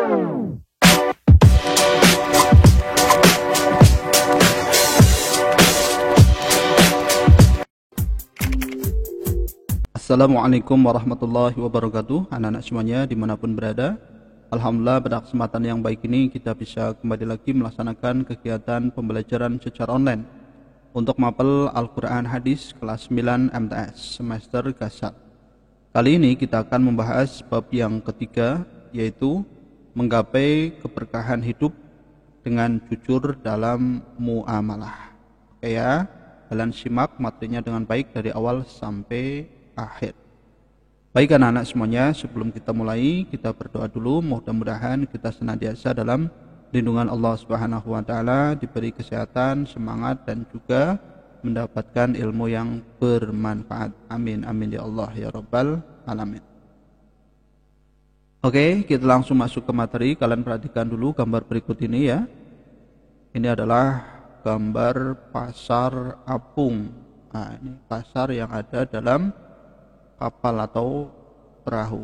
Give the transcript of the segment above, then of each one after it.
Assalamualaikum warahmatullahi wabarakatuh. Anak-anak semuanya dimanapun berada, alhamdulillah pada kesempatan yang baik ini kita bisa kembali lagi melaksanakan kegiatan pembelajaran secara online untuk mapel Al-Quran Hadis kelas 9 MTS semester Gasal. Kali ini kita akan membahas bab yang ketiga, yaitu menggapai keberkahan hidup dengan jujur dalam muamalah. Oke ya, kalian simak materinya dengan baik dari awal sampai akhir. Baik anak-anak semuanya, sebelum kita mulai, kita berdoa dulu. Mudah-mudahan kita senantiasa dalam lindungan Allah Subhanahu wa taala, diberi kesehatan, semangat dan juga mendapatkan ilmu yang bermanfaat. Amin amin ya Allah ya rabbal alamin. Oke, kita langsung masuk ke materi. Kalian perhatikan dulu gambar berikut ini ya. Ini adalah gambar pasar apung. Nah, ini pasar yang ada dalam kapal atau perahu,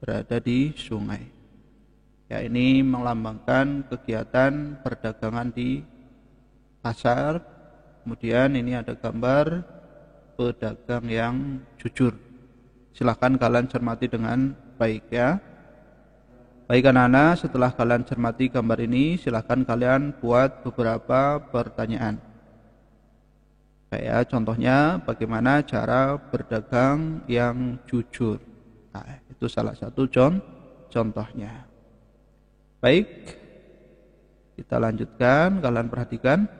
berada di sungai. Ya, ini melambangkan kegiatan perdagangan di pasar. Kemudian ini ada gambar pedagang yang jujur. Silahkan kalian cermati dengan baik ya. Baik anak-anak, setelah kalian cermati gambar ini, silahkan kalian buat beberapa pertanyaan. Kayak contohnya bagaimana cara berdagang yang jujur. Nah, itu salah satu contohnya. Baik, kita lanjutkan. Kalian perhatikan.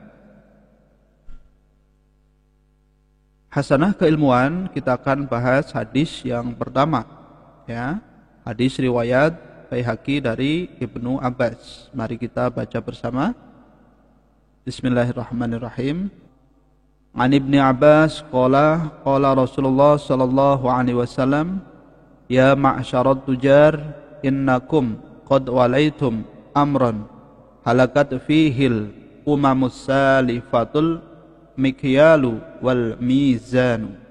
Hasanah keilmuan, kita akan bahas hadis yang pertama. Ya, hadis riwayat Baihaqi dari Ibnu Abbas. Mari kita baca bersama. Bismillahirrahmanirrahim. An Ibni Abbas qala Rasulullah sallallahu alaihi wasallam, ya ma'syarat tujar innakum qad walaitum amran halakat fihil umamus salifatul mikyalu wal mizanu.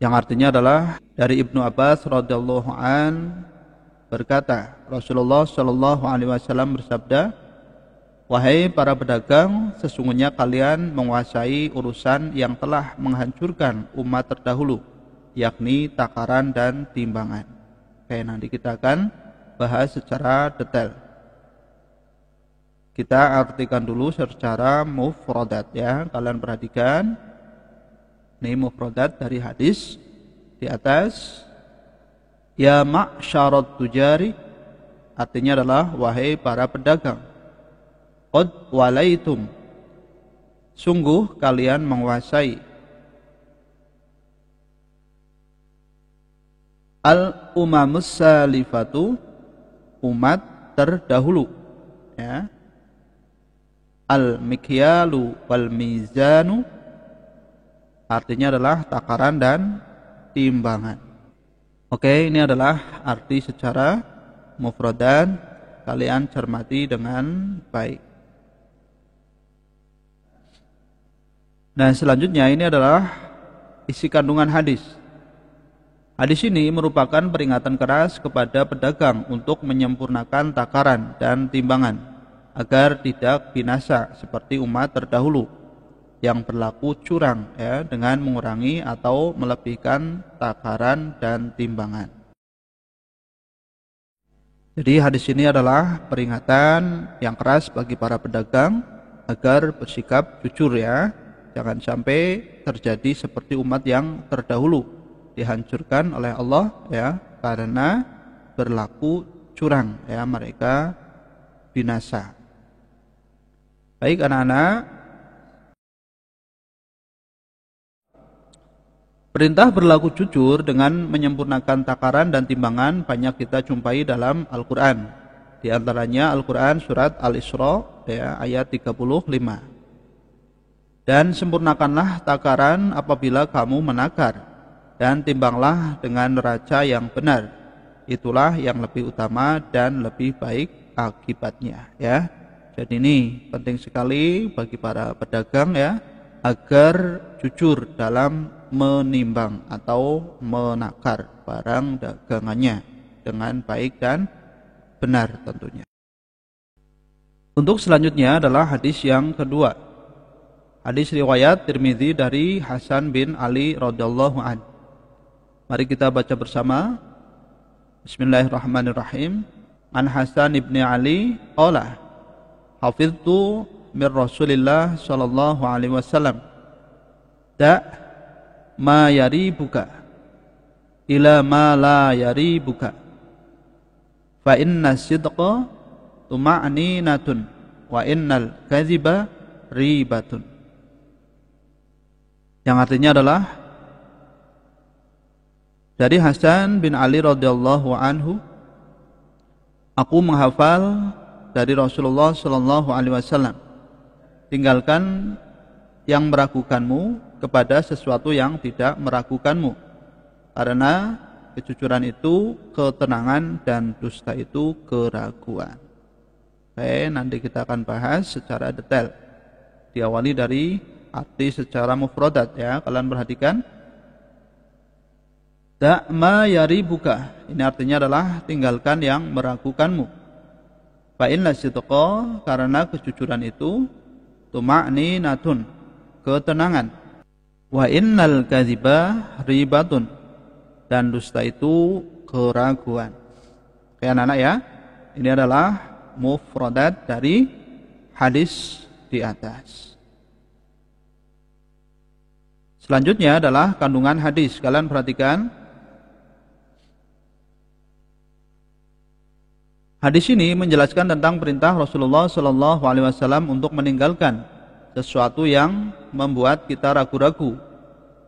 Yang artinya adalah dari Ibnu Abbas radhiyallahu an berkata, Rasulullah sallallahu alaihi wasallam bersabda, wahai para pedagang, sesungguhnya kalian menguasai urusan yang telah menghancurkan umat terdahulu, yakni takaran dan timbangan. Oke, nanti kita akan bahas secara detail. Kita artikan dulu secara mufradat ya. Kalian perhatikan. Ini mufradat dari hadis di atas. Ya ma'syarat tujari, artinya adalah wahai para pedagang. Qad walaitum, sungguh kalian menguasai. Al-umamus salifatu, umat terdahulu ya. Al-mikyalu wal mizanu, artinya adalah takaran dan timbangan. Oke, ini adalah arti secara mufradan. Kalian cermati dengan baik. Nah, selanjutnya ini adalah isi kandungan hadis. Hadis ini merupakan peringatan keras kepada pedagang untuk menyempurnakan takaran dan timbangan agar tidak binasa seperti umat terdahulu yang berlaku curang ya, dengan mengurangi atau melebihkan takaran dan timbangan. Jadi hadis ini adalah peringatan yang keras bagi para pedagang agar bersikap jujur ya. Jangan sampai terjadi seperti umat yang terdahulu, dihancurkan oleh Allah ya karena berlaku curang ya, mereka binasa. Baik anak-anak, perintah berlaku jujur dengan menyempurnakan takaran dan timbangan banyak kita jumpai dalam Al-Quran. Di antaranya Al-Quran surat Al-Isra ya, ayat 35. Dan sempurnakanlah takaran apabila kamu menakar, dan timbanglah dengan neraca yang benar. Itulah yang lebih utama dan lebih baik akibatnya ya. Jadi ini penting sekali bagi para pedagang ya, agar jujur dalam menimbang atau menakar barang dagangannya. dengan baik dan benar tentunya. Untuk selanjutnya adalah hadis yang kedua. Hadis riwayat Tirmidzi dari Hasan bin Ali radhiyallahu anhu. Mari kita baca bersama. Bismillahirrahmanirrahim. An Hasan ibn Ali qala hafiztu min Rasulillah sallallahu alaihi wasallam da ma yaribuka ila ma la yaribuka fa inna sidqa tuma'ninatun wa innal kadhiba ribatun. Yang artinya adalah dari Hasan bin Ali radhiyallahu anhu, aku menghafal dari Rasulullah sallallahu alaihi wasallam, tinggalkan yang meragukanmu kepada sesuatu yang tidak meragukanmu, karena kejujuran itu ketenangan dan dusta itu keraguan. Oke, nanti kita akan bahas secara detail. Diawali dari arti secara mufradat ya, kalian perhatikan. Da ma yaribuka, ini artinya adalah tinggalkan yang meragukanmu. Fa inna sidqa, karena kejujuran itu tuma'ninatun, ketenangan. Wa innal kadhiba ribatun, dan dusta itu keraguan. Oke anak-anak ya, ini adalah mufradat dari hadis di atas. Selanjutnya adalah kandungan hadis. Kalian perhatikan. Hadis ini menjelaskan tentang perintah Rasulullah sallallahu alaihi wasallam untuk meninggalkan sesuatu yang membuat kita ragu-ragu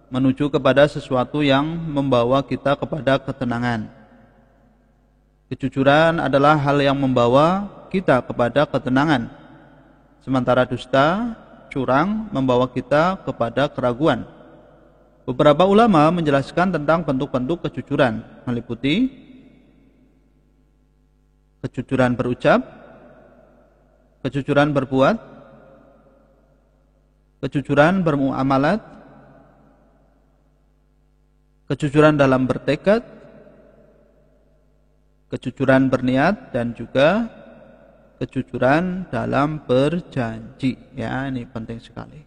menuju kepada sesuatu yang membawa kita kepada ketenangan. Kejujuran adalah hal yang membawa kita kepada ketenangan, sementara dusta, curang membawa kita kepada keraguan. Beberapa ulama menjelaskan tentang bentuk-bentuk kejujuran, meliputi kejujuran berucap, kejujuran berbuat, kejujuran bermuamalat, kejujuran dalam bertekad, kejujuran berniat, dan juga kejujuran dalam berjanji. Ya, ini penting sekali.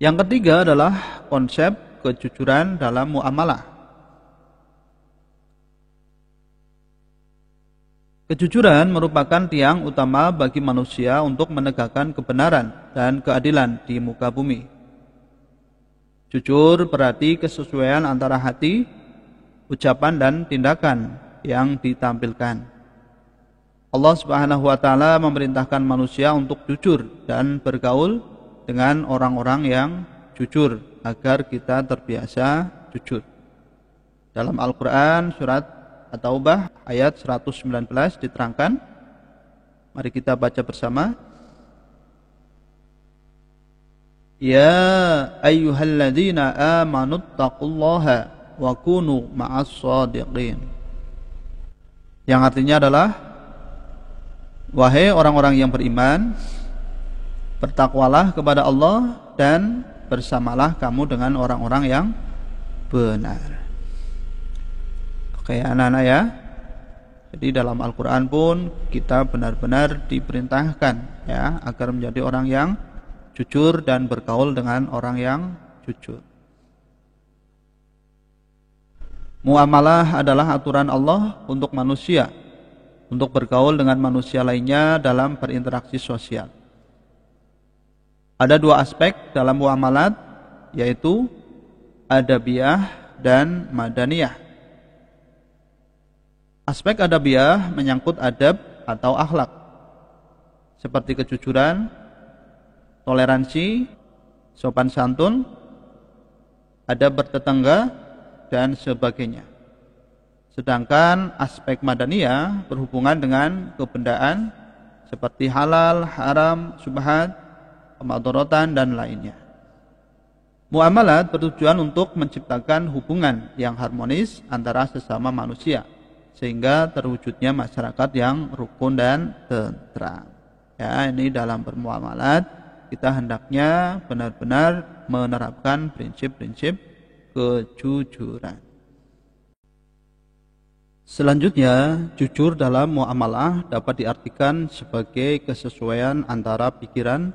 Yang ketiga adalah konsep kejujuran dalam muamalah. Kejujuran merupakan tiang utama bagi manusia untuk menegakkan kebenaran dan keadilan di muka bumi. Jujur berarti kesesuaian antara hati, ucapan, dan tindakan yang ditampilkan. Allah Subhanahu wa taala memerintahkan manusia untuk jujur dan bergaul dengan orang-orang yang jujur agar kita terbiasa jujur. Dalam Al-Qur'an surat At-Taubah ayat 119 diterangkan. Mari kita baca bersama. Ya ayyuhalladzina amanu taqullaha wa kunu ma'as shadiqin. Yang artinya adalah, wahai orang-orang yang beriman, bertakwalah kepada Allah dan bersamalah kamu dengan orang-orang yang benar. Oke anak-anak ya, jadi dalam Al-Quran pun kita benar-benar diperintahkan ya agar menjadi orang yang jujur dan bergaul dengan orang yang jujur. Muamalah adalah aturan Allah untuk manusia, untuk bergaul dengan manusia lainnya dalam berinteraksi sosial. Ada dua aspek dalam muamalat, yaitu adabiyah dan madaniyah. Aspek adabiyah menyangkut adab atau akhlak, seperti kejujuran, toleransi, sopan santun, adab bertetangga, dan sebagainya. Sedangkan aspek madaniyah berhubungan dengan kebendaan seperti halal, haram, syubhat, kemadharatan, dan lainnya. Muamalat bertujuan untuk menciptakan hubungan yang harmonis antara sesama manusia, sehingga terwujudnya masyarakat yang rukun dan tentram. Ya, ini dalam bermuamalat kita hendaknya benar-benar menerapkan prinsip-prinsip kejujuran. Selanjutnya, jujur dalam muamalah dapat diartikan sebagai kesesuaian antara pikiran,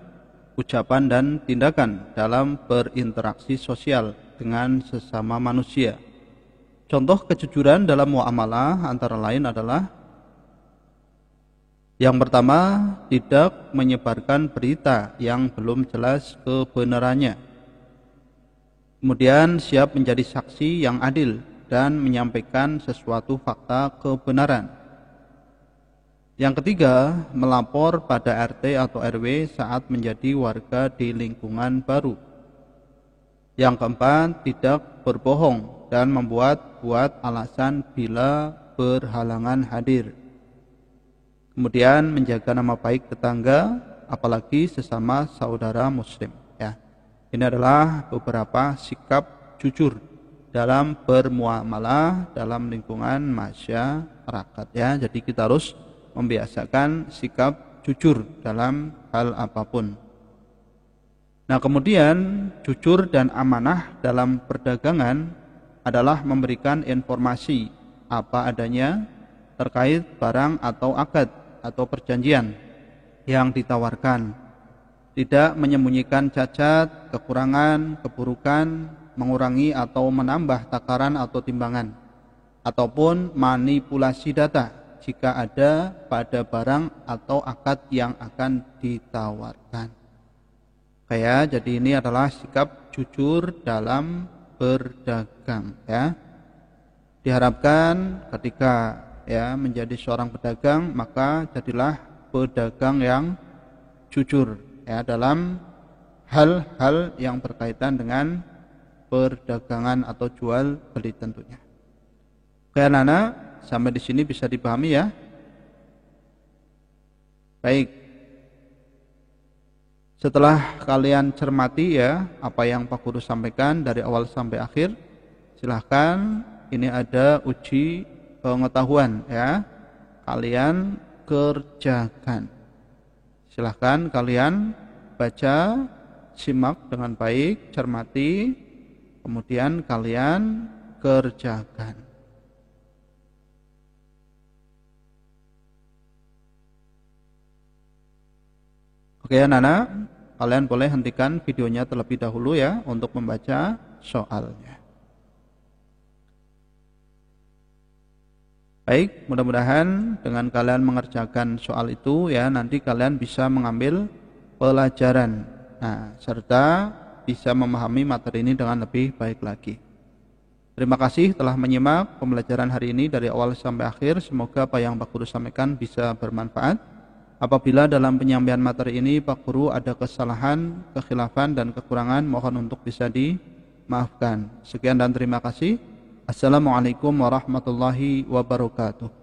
ucapan, dan tindakan dalam berinteraksi sosial dengan sesama manusia. Contoh kejujuran dalam muamalah antara lain adalah: yang pertama, tidak menyebarkan berita yang belum jelas kebenarannya. Kemudian, siap menjadi saksi yang adil dan menyampaikan sesuatu fakta kebenaran. Yang ketiga, melapor pada RT atau RW saat menjadi warga di lingkungan baru. Yang keempat, tidak berbohong dan membuat alasan bila berhalangan hadir. Kemudian, menjaga nama baik tetangga, apalagi sesama saudara muslim. Ya, ini adalah beberapa sikap jujur dalam bermuamalah dalam lingkungan masyarakat. Ya, jadi kita harus membiasakan sikap jujur dalam hal apapun. Nah, kemudian jujur dan amanah dalam perdagangan adalah memberikan informasi apa adanya terkait barang atau akad atau perjanjian yang ditawarkan. Tidak menyembunyikan cacat, kekurangan, keburukan, mengurangi atau menambah takaran atau timbangan, ataupun manipulasi data jika ada pada barang atau akad yang akan ditawarkan. Jadi ini adalah sikap jujur dalam berdagang. Ya, diharapkan ketika menjadi seorang pedagang, maka jadilah pedagang yang jujur dalam hal-hal yang berkaitan dengan perdagangan atau jual beli tentunya. Oke anak-anak, sampai di sini bisa dipahami ya. Baik. Setelah kalian cermati apa yang Pak Guru sampaikan dari awal sampai akhir, silahkan ini ada uji pengetahuan kalian kerjakan. Silahkan kalian baca, simak dengan baik, cermati, kemudian kalian kerjakan. Oke anak-anak, kalian boleh hentikan videonya terlebih dahulu ya untuk membaca soalnya. Baik, mudah-mudahan dengan kalian mengerjakan soal itu nanti kalian bisa mengambil pelajaran. Nah, serta bisa memahami materi ini dengan lebih baik lagi. Terima kasih telah menyimak pembelajaran hari ini dari awal sampai akhir. Semoga apa yang Pak Guru sampaikan bisa bermanfaat. Apabila dalam penyampaian materi ini Pak Guru ada kesalahan, kekhilafan, dan kekurangan, mohon untuk bisa dimaafkan. Sekian dan terima kasih. Assalamualaikum warahmatullahi wabarakatuh.